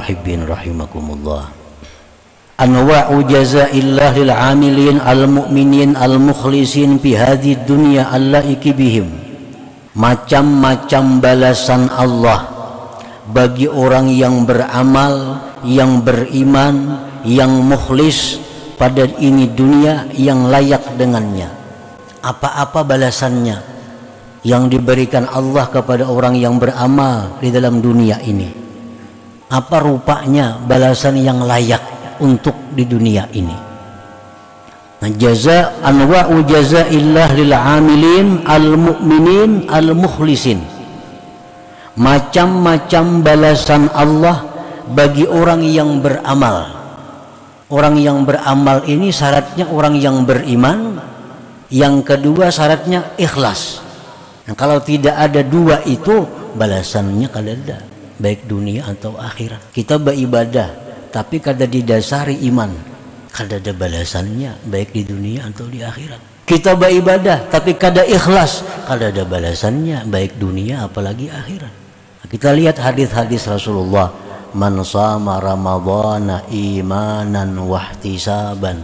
muhibbin rahimakumullah. Anwa'u jazaillah lil 'amilin al-mu'minin al-mukhlisin fi hadhihi dunya allaiki bihim. Macam-macam balasan Allah bagi orang yang beramal, yang beriman, yang mukhlis pada ini dunia, yang layak dengannya. Apa-apa balasannya yang diberikan Allah kepada orang yang beramal di dalam dunia ini? Apa rupanya balasan yang layak untuk di dunia ini? Nah, jaza anwa'u jazaillah lil 'amilin al-mu'minin al-mukhlisin. Macam-macam balasan Allah bagi orang yang beramal. Orang yang beramal ini syaratnya orang yang beriman. Yang kedua syaratnya ikhlas. Nah, kalau tidak ada dua itu, balasannya kada ada, baik dunia atau akhirat. Kita beribadah tapi kada didasari iman, kada ada balasannya baik di dunia atau di akhirat. Kita beribadah tapi kada ikhlas, kada ada balasannya baik dunia apalagi akhirat. Nah, kita lihat hadis-hadis Rasulullah, man shama ramadhana imanan wahtisaban.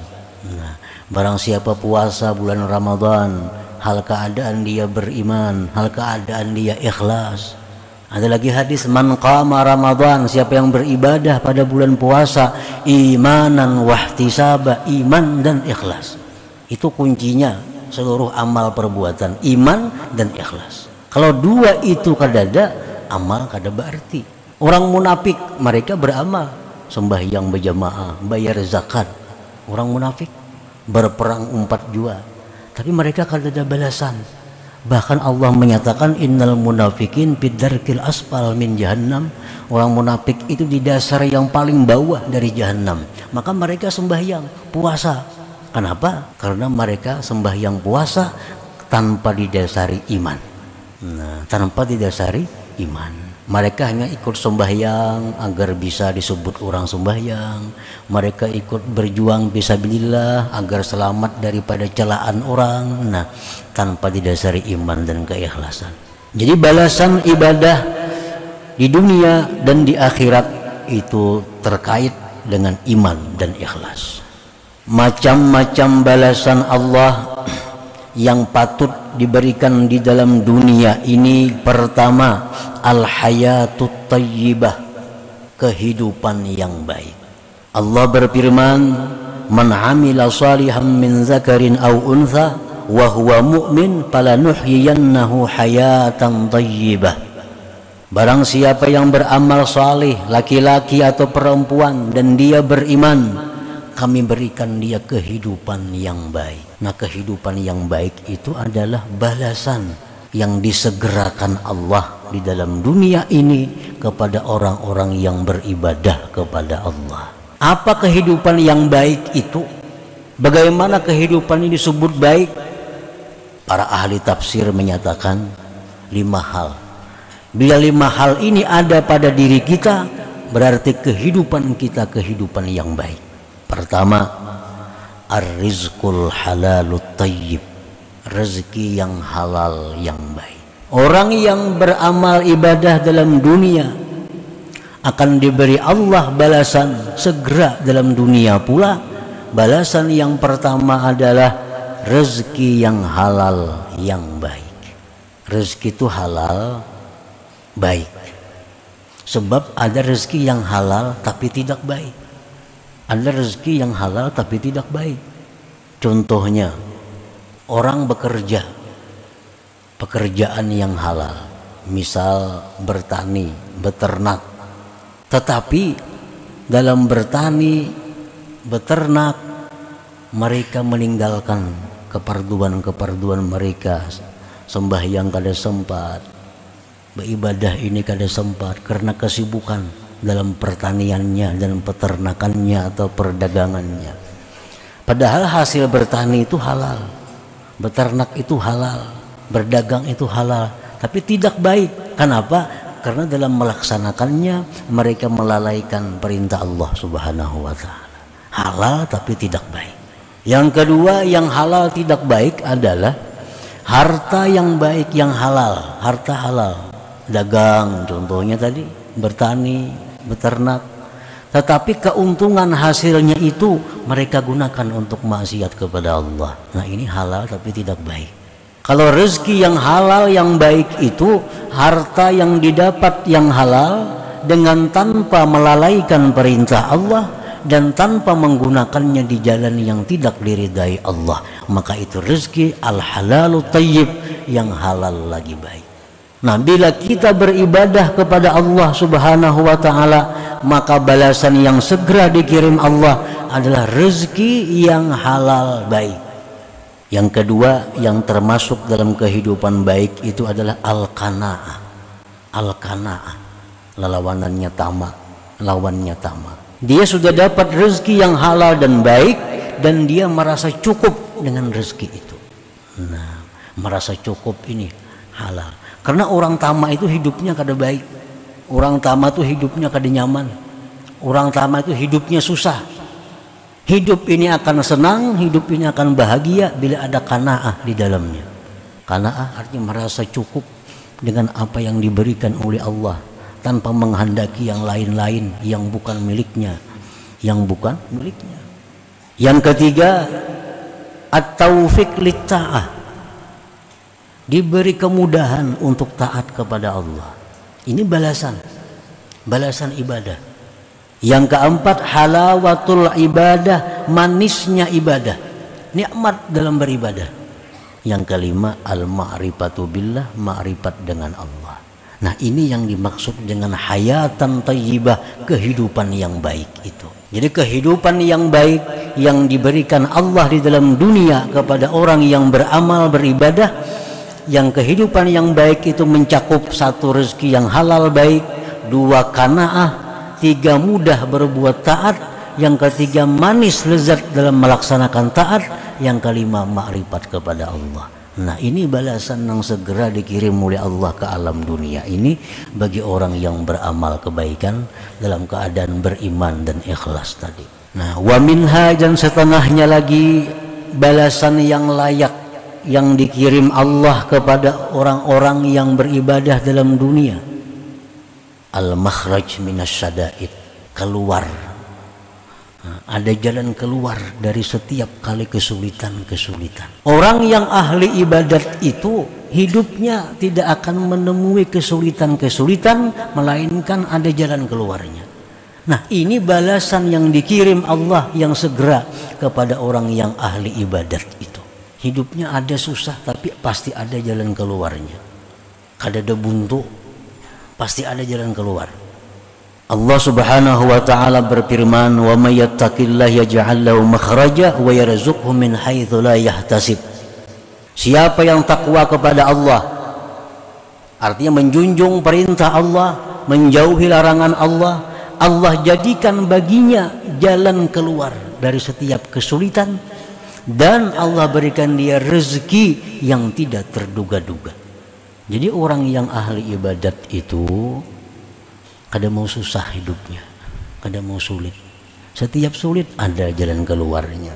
Nah, barang siapa puasa bulan Ramadan hal keadaan dia beriman, hal keadaan dia ikhlas. Ada lagi hadis, man qama Ramadan, siapa yang beribadah pada bulan puasa imanan wahtisaba, iman dan ikhlas. Itu kuncinya seluruh amal perbuatan, iman dan ikhlas. Kalau dua itu kada ada, amal kada berarti. Orang munafik mereka beramal, sembahyang berjamaah, bayar zakat. Orang munafik berperang 4 jua, tapi mereka kada ada balasan. Bahkan Allah menyatakan innal munafikin fid-darkil asfal min jahannam. Orang munafik itu di dasar yang paling bawah dari jahannam. Maka mereka sembahyang, puasa. Kenapa? Karena mereka sembahyang puasa tanpa didasari iman. Nah, tanpa didasari iman. Mereka hanya ikut sembahyang agar bisa disebut orang sembahyang. Mereka ikut berjuang fisabilillah agar selamat daripada celaan orang. Nah, tanpa didasari iman dan keikhlasan. Jadi balasan ibadah di dunia dan di akhirat itu terkait dengan iman dan ikhlas. Macam-macam balasan Allah yang patut diberikan di dalam dunia ini. Pertama, al-hayatut tayyibah, kehidupan yang baik. Allah berfirman, man amila salihan min zakarin aw untha wa huwa mu'min falanuhyiyannahu hayatan tayyibah. Barang siapa yang beramal salih, laki-laki atau perempuan, dan dia beriman, kami berikan dia kehidupan yang baik. Nah, kehidupan yang baik itu adalah balasan yang disegerakan Allah di dalam dunia ini kepada orang-orang yang beribadah kepada Allah. Apa kehidupan yang baik itu? Bagaimana kehidupan ini disebut baik? Para ahli tafsir menyatakan 5 hal. Bila 5 hal ini ada pada diri kita, berarti kehidupan kita kehidupan yang baik. Pertama, ar-rizqul halalut tayyib, rezeki yang halal yang baik. Orang yang beramal ibadah dalam dunia akan diberi Allah balasan segera dalam dunia pula. Balasan yang pertama adalah rezeki yang halal yang baik. Rezeki itu halal baik. Sebab ada rezeki yang halal tapi tidak baik. Ada rezeki yang halal tapi tidak baik. Contohnya, orang bekerja pekerjaan yang halal, misal bertani, beternak. Tetapi dalam bertani, beternak, mereka meninggalkan keperduan-keperduan mereka. Sembahyang kada sempat, beribadah ini kada sempat karena kesibukan dalam pertaniannya dan peternakannya atau perdagangannya. Padahal hasil bertani itu halal, beternak itu halal, berdagang itu halal, tapi tidak baik. Kenapa? Karena dalam melaksanakannya mereka melalaikan perintah Allah Subhanahu wa ta'ala. Halal tapi tidak baik. Yang kedua, yang halal tidak baik adalah harta yang baik yang halal, harta halal. Dagang contohnya tadi, bertani, beternak, tetapi keuntungan hasilnya itu mereka gunakan untuk maksiat kepada Allah. Nah, ini halal tapi tidak baik. Kalau rezeki yang halal yang baik itu harta yang didapat yang halal dengan tanpa melalaikan perintah Allah dan tanpa menggunakannya di jalan yang tidak diridai Allah, maka itu rezeki al-halalu thayyib, yang halal lagi baik. Nah, bila kita beribadah kepada Allah Subhanahu wa ta'ala, maka balasan yang segera dikirim Allah adalah rezeki yang halal baik. Yang kedua yang termasuk dalam kehidupan baik itu adalah al-qanaah. Al-qanaah, lawanannya tamak, lawannya tamak. Dia sudah dapat rezeki yang halal dan baik dan dia merasa cukup dengan rezeki itu. Nah, merasa cukup ini halal. Karena orang tamak itu hidupnya kada baik. Orang tamak itu hidupnya kada nyaman. Orang tamak itu hidupnya susah. Hidup ini akan senang, hidup ini akan bahagia bila ada qanaah di dalamnya. Qanaah artinya merasa cukup dengan apa yang diberikan oleh Allah, tanpa menghendaki yang lain-lain yang bukan miliknya, Yang ketiga, at-taufiq lit-ta'ah, diberi kemudahan untuk taat kepada Allah. Ini balasan ibadah. Yang keempat, halawatul ibadah, manisnya ibadah, nikmat dalam beribadah. Yang kelima, al-ma'rifatu billah, ma'rifat dengan Allah. Nah, ini yang dimaksud dengan hayatan thayyibah, kehidupan yang baik itu. Jadi kehidupan yang baik yang diberikan Allah di dalam dunia kepada orang yang beramal beribadah, yang kehidupan yang baik itu mencakup satu, rezeki yang halal baik, dua, qanaah, tiga, mudah berbuat taat, yang ketiga manis lezat dalam melaksanakan taat, yang kelima makrifat kepada Allah. Nah, ini balasan yang segera dikirim oleh Allah ke alam dunia ini bagi orang yang beramal kebaikan dalam keadaan beriman dan ikhlas tadi. Nah, wa minha, dan setengahnya lagi balasan yang layak yang dikirim Allah kepada orang-orang yang beribadah dalam dunia. Al-makhraj minasyada'id, keluar. Nah, ada jalan keluar dari setiap kali kesulitan-kesulitan. Orang yang ahli ibadat itu hidupnya tidak akan menemui kesulitan-kesulitan, melainkan ada jalan keluarnya. Nah, ini balasan yang dikirim Allah yang segera kepada orang yang ahli ibadat itu. Hidupnya ada susah tapi pasti ada jalan keluarnya. Kada ada buntu, pasti ada jalan keluar. Allah Subhanahu wa ta'ala berfirman, wa may yattaqillaha yaj'al lahu makhraja wa yarzuqhu min haitsu la yahtasib. Siapa yang takwa kepada Allah, artinya menjunjung perintah Allah, menjauhi larangan Allah, Allah jadikan baginya jalan keluar dari setiap kesulitan, dan Allah berikan dia rezeki yang tidak terduga-duga. Jadi orang yang ahli ibadat itu kada mau susah hidupnya, kada mau sulit. Setiap sulit ada jalan keluarnya,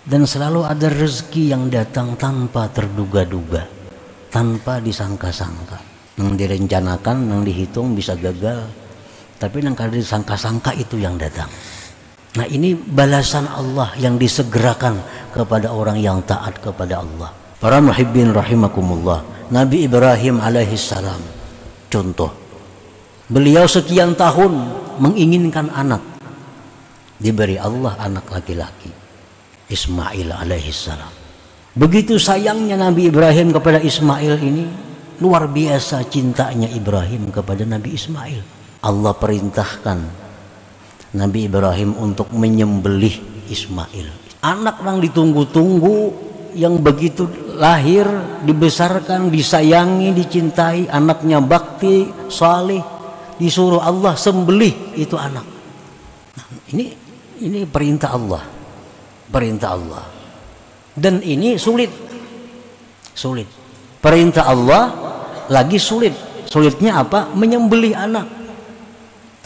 dan selalu ada rezeki yang datang tanpa terduga-duga, tanpa disangka-sangka. Nang direncanakan, nang dihitung bisa gagal, tapi nang kada disangka-sangka itu yang datang. Nah, ini balasan Allah yang disegerakan kepada orang yang taat kepada Allah. Para muhibbin rahimakumullah, Nabi Ibrahim alaihissalam contoh. Beliau sekian tahun menginginkan anak, diberi Allah anak laki-laki, Ismail alaihissalam. Begitu sayangnya Nabi Ibrahim kepada Ismail ini, luar biasa cintanya Ibrahim kepada Nabi Ismail. Allah perintahkan Nabi Ibrahim untuk menyembelih Ismail, anak yang ditunggu-tunggu, yang begitu lahir, dibesarkan, disayangi, dicintai, anaknya bakti, saleh, disuruh Allah sembelih itu anak. Nah, ini perintah Allah, dan ini sulit. Perintah Allah lagi sulit. Sulitnya apa? Menyembelih anak.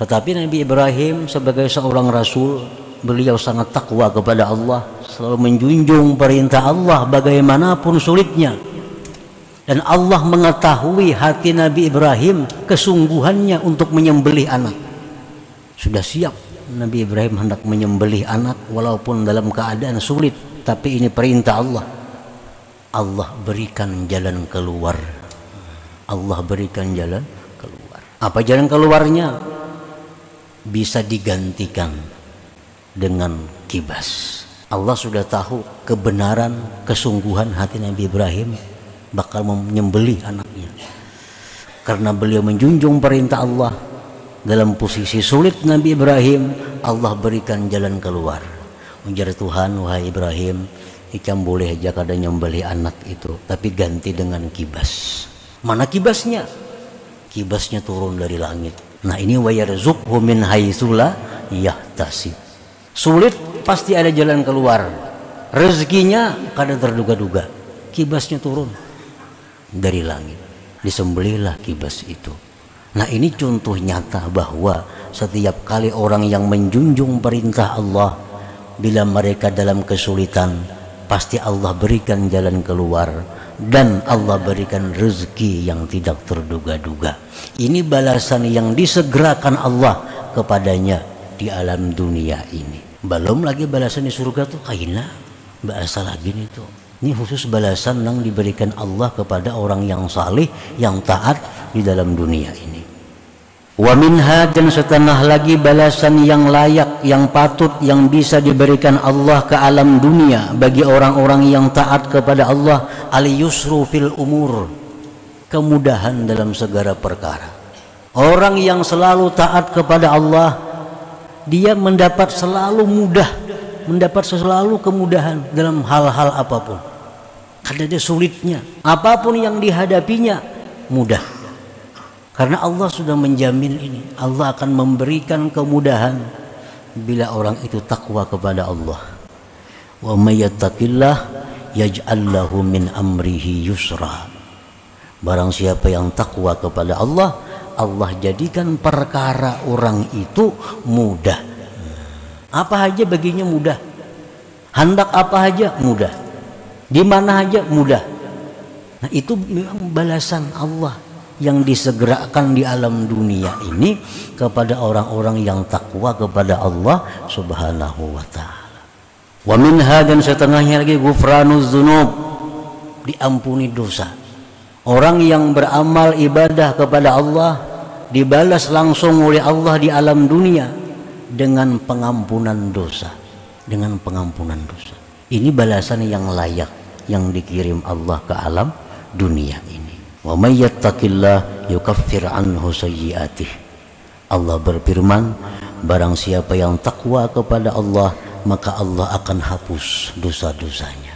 Tetapi Nabi Ibrahim sebagai seorang rasul, beliau sangat takwa kepada Allah, selalu menjunjung perintah Allah bagaimanapun sulitnya. Dan Allah mengetahui hati Nabi Ibrahim, kesungguhannya untuk menyembelih anak. Sudah siap Nabi Ibrahim hendak menyembelih anak walaupun dalam keadaan sulit, tapi ini perintah Allah. Allah berikan jalan keluar. Allah berikan jalan keluar. Apa jalan keluarnya? Bisa digantikan dengan kibas. Allah sudah tahu kebenaran, kesungguhan hati Nabi Ibrahim bakal menyembelih anaknya. Karena beliau menjunjung perintah Allah, dalam posisi sulit Nabi Ibrahim, Allah berikan jalan keluar. Ujar Tuhan, wahai Ibrahim, ikam boleh aja kadang nyembelih anak itu, tapi ganti dengan kibas. Mana kibasnya? Kibasnya turun dari langit. Nah ini wa yarzuqhu min haitsu la yahtasib. Sulit pasti ada jalan keluar. Rezekinya kadang terduga-duga. Kibasnya turun dari langit. Disembelihlah kibas itu. Nah ini contoh nyata bahwa setiap kali orang yang menjunjung perintah Allah, bila mereka dalam kesulitan, pasti Allah berikan jalan keluar dan Allah berikan rezeki yang tidak terduga-duga. Ini balasan yang disegerakan Allah kepadanya di alam dunia ini. Belum lagi balasan di surga tuh kaina bahasa lagi nih tuh. Ini khusus balasan yang diberikan Allah kepada orang yang saleh, yang taat di dalam dunia ini. Wa minha, dan setengah lagi balasan yang layak, yang patut, yang bisa diberikan Allah ke alam dunia bagi orang-orang yang taat kepada Allah, al-yusru fil umur, kemudahan dalam segala perkara. Orang yang selalu taat kepada Allah, dia mendapat selalu mudah, mendapat selalu kemudahan dalam hal-hal apapun. Ada sulitnya, apapun yang dihadapinya mudah. Karena Allah sudah menjamin ini. Allah akan memberikan kemudahan bila orang itu takwa kepada Allah. Wa may yattaqillah yaj'al lahu min amrihi yusra. Barang siapa yang takwa kepada Allah, Allah jadikan perkara orang itu mudah. Apa aja baginya mudah. Hendak apa aja mudah. Di mana aja mudah. Nah itu memang balasan Allah yang disegerakan di alam dunia ini kepada orang-orang yang takwa kepada Allah Subhanahu wa ta'ala. Wa minha, dan setengahnya lagi ghufranuz dzunub, diampuni dosa. Orang yang beramal ibadah kepada Allah dibalas langsung oleh Allah di alam dunia dengan pengampunan dosa, dengan pengampunan dosa. Ini balasan yang layak yang dikirim Allah ke alam dunia ini. Wa may yattaqillah yukaffir anhu sayyi'atih. Allah berfirman, barang siapa yang takwa kepada Allah, maka Allah akan hapus dosa-dosanya.